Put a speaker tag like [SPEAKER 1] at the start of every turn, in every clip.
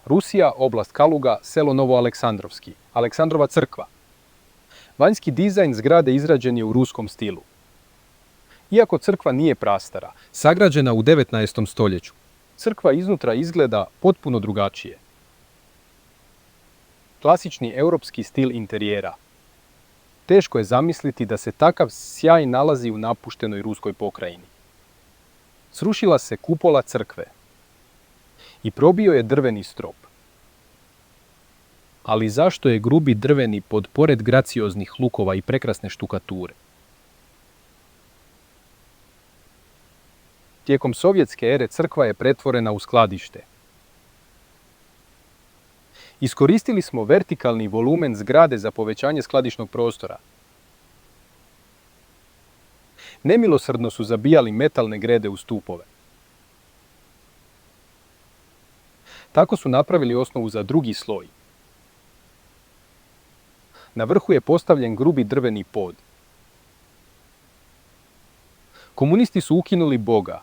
[SPEAKER 1] Rusija, oblast Kaluga, selo Novoaleksandrovski, Aleksandrova crkva. Vanjski dizajn zgrade izrađen je u ruskom stilu. Iako crkva nije prastara, sagrađena u 19. stoljeću, crkva iznutra izgleda potpuno drugačije. Klasični europski stil interijera. Teško je zamisliti da se takav sjaj nalazi u napuštenoj ruskoj pokrajini. Srušila se kupola crkve i probio je drveni strop. Ali zašto je grubi drveni pod pored gracioznih lukova i prekrasne štukature? Tijekom sovjetske ere crkva je pretvorena u skladište. Iskoristili smo vertikalni volumen zgrade za povećanje skladišnog prostora. Nemilosrdno su zabijali metalne grede u stupove. Tako su napravili osnovu za drugi sloj. Na vrhu je postavljen grubi drveni pod. Komunisti su ukinuli Boga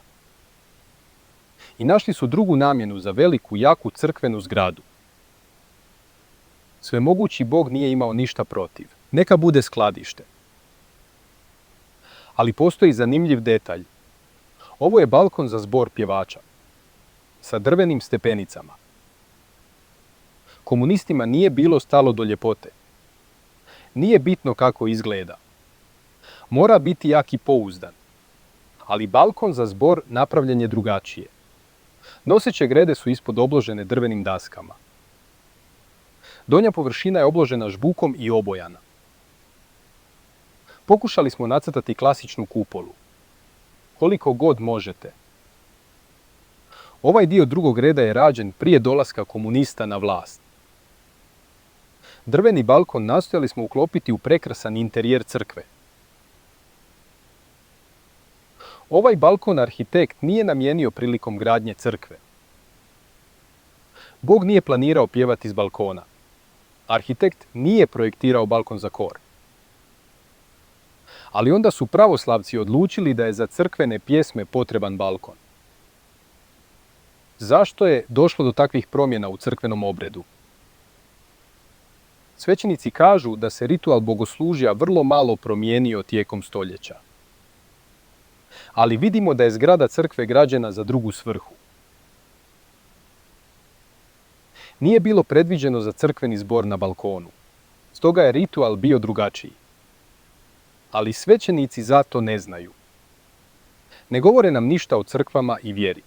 [SPEAKER 1] i našli su drugu namjenu za veliku, jaku crkvenu zgradu. Svemogući Bog nije imao ništa protiv. Neka bude skladište. Ali postoji zanimljiv detalj. Ovo je balkon za zbor pjevača, sa drvenim stepenicama. Komunistima nije bilo stalo do ljepote. Nije bitno kako izgleda. Mora biti jak i pouzdan. Ali balkon za zbor napravljen je drugačije. Noseće grede su ispod obložene drvenim daskama. Donja površina je obložena žbukom i obojana. Pokušali smo nacrtati klasičnu kupolu. Koliko god možete. Ovaj dio drugog reda je rađen prije dolaska komunista na vlast. Drveni balkon nastojali smo uklopiti u prekrasan interijer crkve. Ovaj balkon arhitekt nije namijenio prilikom gradnje crkve. Bog nije planirao pjevati s balkona. Arhitekt nije projektirao balkon za kor. Ali onda su pravoslavci odlučili da je za crkvene pjesme potreban balkon. Zašto je došlo do takvih promjena u crkvenom obredu? Svećenici kažu da se ritual bogoslužja vrlo malo promijenio tijekom stoljeća. Ali vidimo da je zgrada crkve građena za drugu svrhu. Nije bilo predviđeno za crkveni zbor na balkonu. Stoga je ritual bio drugačiji. Ali svećenici zato ne znaju. Ne govore nam ništa o crkvama i vjeri.